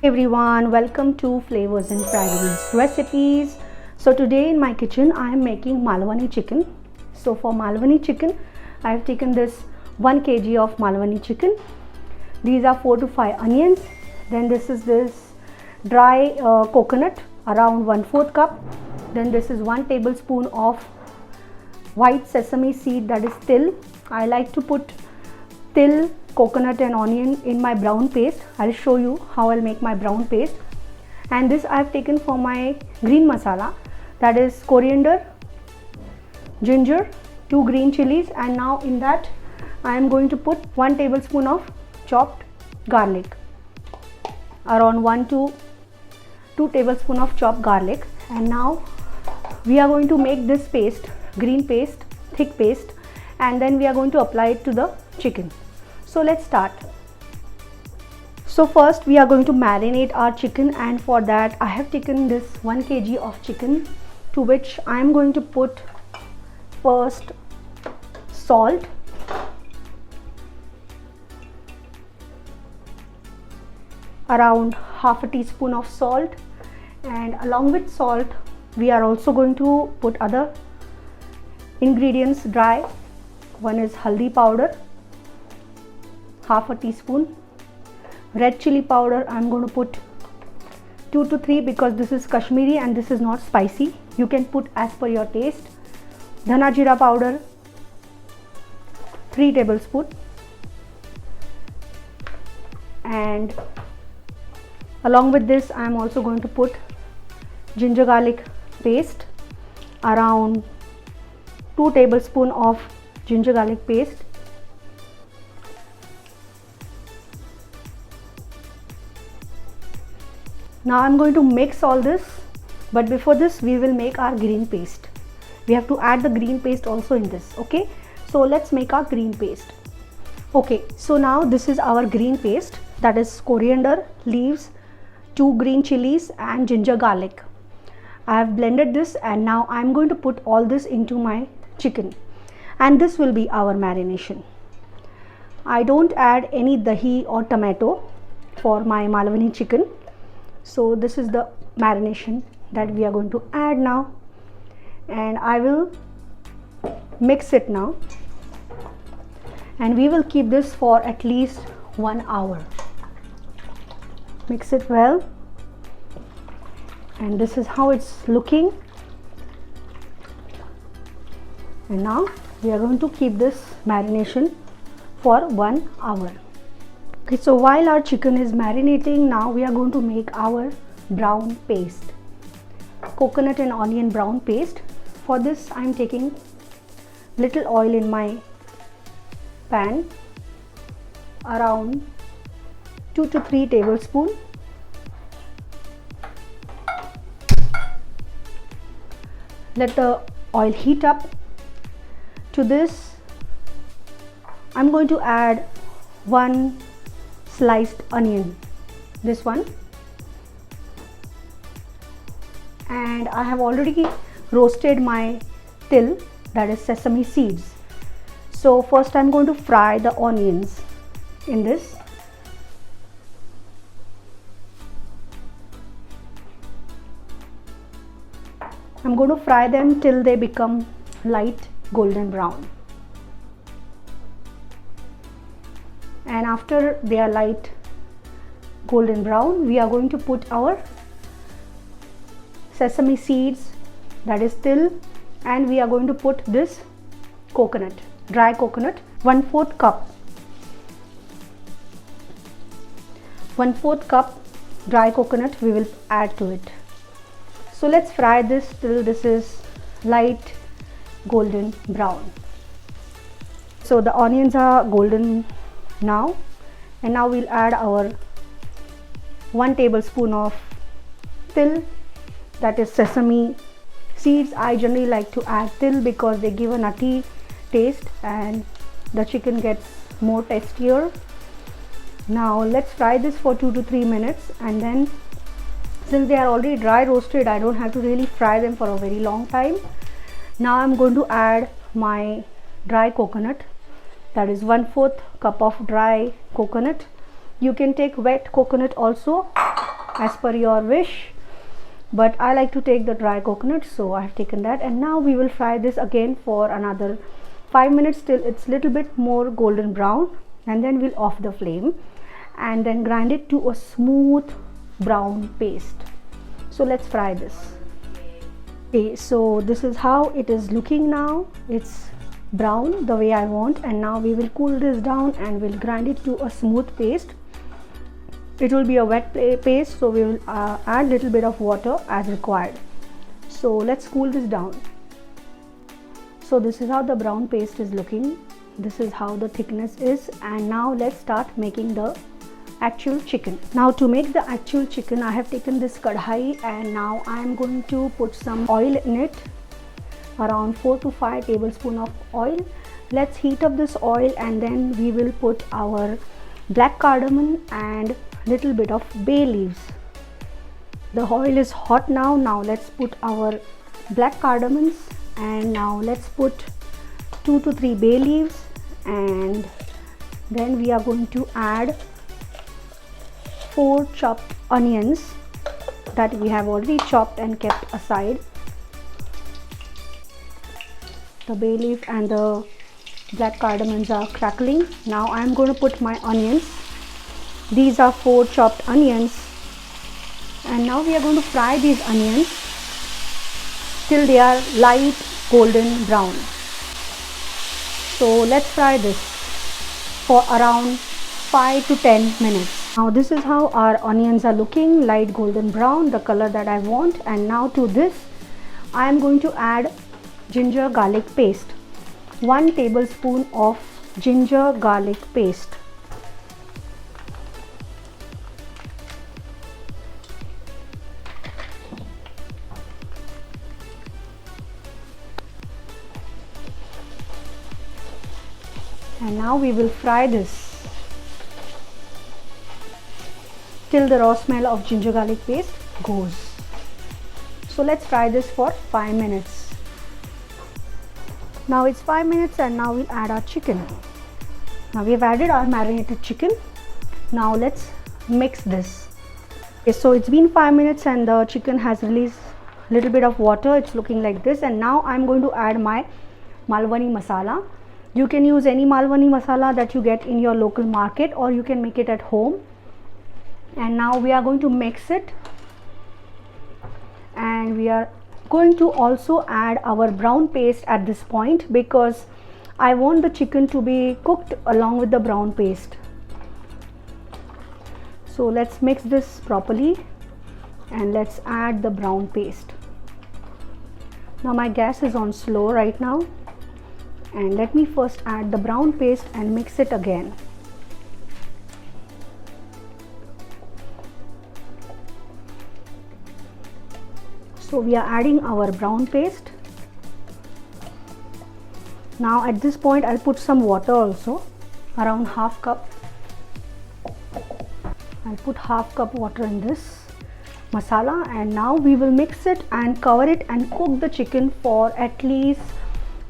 Everyone, welcome to Flavors and Fragrance Recipes. So today in my kitchen I am making Malvani chicken. So for Malvani chicken I have taken this 1 kg of Malvani chicken. These are 4 to 5 onions. Then this is this dry coconut, around 1/4 cup. Then this is 1 tablespoon of white sesame seed, that is til. I like to put til, coconut and onion in my brown paste. I'll show you how I'll make my brown paste. And this I've taken for my green masala, that is coriander, ginger, 2 green chillies, and now in that I am going to put 1 tablespoon of chopped garlic, around 1 to 2 tablespoons of chopped garlic. And now we are going to make this paste, green paste, thick paste, and then we are going to apply it to the chicken. So let's start. So first we are going to marinate our chicken, and for that I have taken this 1 kg of chicken, to which I am going to put first salt, around half a teaspoon of salt, and along with salt we are also going to put other ingredients dry. One is haldi powder, half a teaspoon. Red chili powder I'm going to put 2 to 3 because this is Kashmiri and this is not spicy. You can put as per your taste. Dhana jeera powder 3 tablespoons, and along with this I am also going to put ginger garlic paste, around 2 tablespoons of ginger garlic paste. Now I'm going to mix all this, but before this we will make our green paste. We have to add the green paste also in this. Okay, so let's make our green paste. Okay, so now this is our green paste, that is coriander leaves, 2 green chilies and ginger garlic. I have blended this, and now I'm going to put all this into my chicken, and this will be our marination. I don't add any dahi or tomato for my Malvani chicken. So this is the marination that we are going to add now, and I will mix it now, and we will keep this for at least 1 hour. Mix it well, and this is how it's looking. And now we are going to keep this marination for 1 hour. Okay, so while our chicken is marinating, now we are going to make our brown paste, coconut and onion brown paste. For this I am taking little oil in my pan, around 2 to 3 tablespoons. Let the oil heat up. To this I'm going to add 1 sliced onion, this one, and I have already roasted my til, that is sesame seeds. So first I'm going to fry the onions in this. I'm going to fry them till they become light golden brown. And after they are light golden brown, we are going to put our sesame seeds, that is til, and we are going to put this coconut, dry coconut, 1/4 cup. 1/4 cup dry coconut we will add to it. So let's fry this till this is light golden brown. So the onions are golden now, and now we'll add our 1 tablespoon of til, that is sesame seeds. I generally like to add til because they give a nutty taste and the chicken gets more tastier. Now let's fry this for 2 to 3 minutes, and then since they are already dry roasted, I don't have to really fry them for a very long time. Now I'm going to add my dry coconut, that is 1/4 cup of dry coconut. You can take wet coconut also, as per your wish, but I like to take the dry coconut, so I have taken that. And now we will fry this again for another 5 minutes till it's little bit more golden brown, and then we'll off the flame and then grind it to a smooth brown paste. So let's fry this. Okay, so this is how it is looking now. It's brown the way I want, and now we will cool this down and we'll grind it to a smooth paste. It will be a wet paste, so we will add little bit of water as required. So let's cool this down. So this is how the brown paste is looking. This is how the thickness is, and now let's start making the actual chicken. Now to make the actual chicken, I have taken this kadhai, and now I am going to put some oil in it, around 4 to 5 tablespoons of oil. Let's heat up this oil, and then we will put our black cardamom and little bit of bay leaves. The oil is hot now. Now let's put our black cardamoms, and now let's put 2 to 3 bay leaves, and then we are going to add 4 chopped onions that we have already chopped and kept aside. The bay leaf and the black cardamoms are crackling. Now I am going to put my onions. These are 4 chopped onions, and now we are going to fry these onions till they are light golden brown. So let's fry this for around 5 to 10 minutes. Now this is how our onions are looking, light golden brown, the color that I want. And now to this I am going to add ginger garlic paste. 1 tablespoon of ginger garlic paste. And now we will fry this till the raw smell of ginger garlic paste goes. So let's fry this for 5 minutes. Now it's 5 minutes, and now we'll add our chicken. Now we have added our marinated chicken. Now let's mix this. Okay, so it's been 5 minutes and the chicken has released a little bit of water. It's looking like this, and now I'm going to add my Malvani masala. You can use any Malvani masala that you get in your local market, or you can make it at home. And now we are going to mix it, and we are going to also add our brown paste at this point, because I want the chicken to be cooked along with the brown paste. So let's mix this properly, and let's add the brown paste. Now my gas is on slow right now, and let me first add the brown paste and mix it again. So we are adding our brown paste. Now at this point I'll put some water also, around half cup. I'll put half cup water in this masala, and now we will mix it and cover it and cook the chicken for at least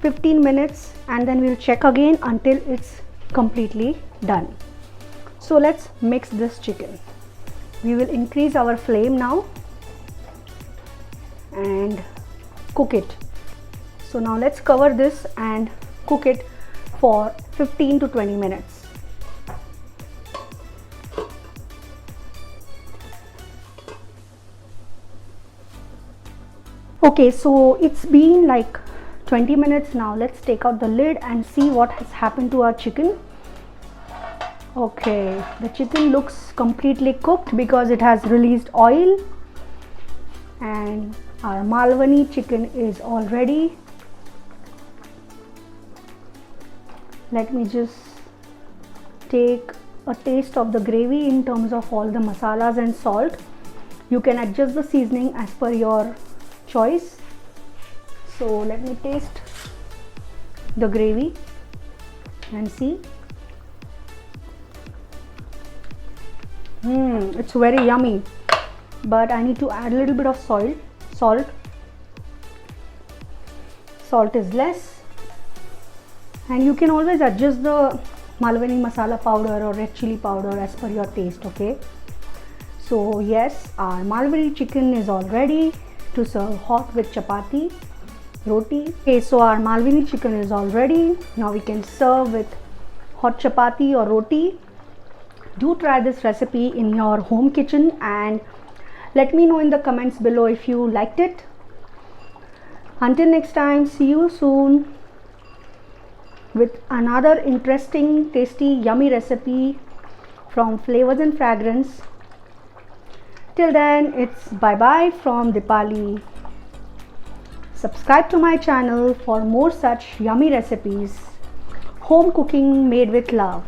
15 minutes, and then we'll check again until it's completely done. So let's mix this chicken. We will increase our flame now and cook it. So now let's cover this and cook it for 15 to 20 minutes. Okay, so it's been like 20 minutes now. Let's take out the lid and see what has happened to our chicken. Okay, the chicken looks completely cooked because it has released oil, and our Malvani chicken is all ready. Let me just take a taste of the gravy in terms of all the masalas and salt. You can adjust the seasoning as per your choice. So let me taste the gravy and see. It's very yummy, but I need to add a little bit of salt. Salt is less, and you can always adjust the Malvani masala powder or red chili powder as per your taste. Okay, So yes, our Malwani chicken is all ready to serve hot with chapati, roti. Okay, so our Malwani chicken is all ready. Now we can serve with hot chapati or roti. Do try this recipe in your home kitchen and let me know in the comments below if you liked it. Until next time, see you soon with another interesting, tasty, yummy recipe from Flavors and Fragrance. Till then, it's bye bye from Dipali. Subscribe to my channel for more such yummy recipes. Home cooking made with love.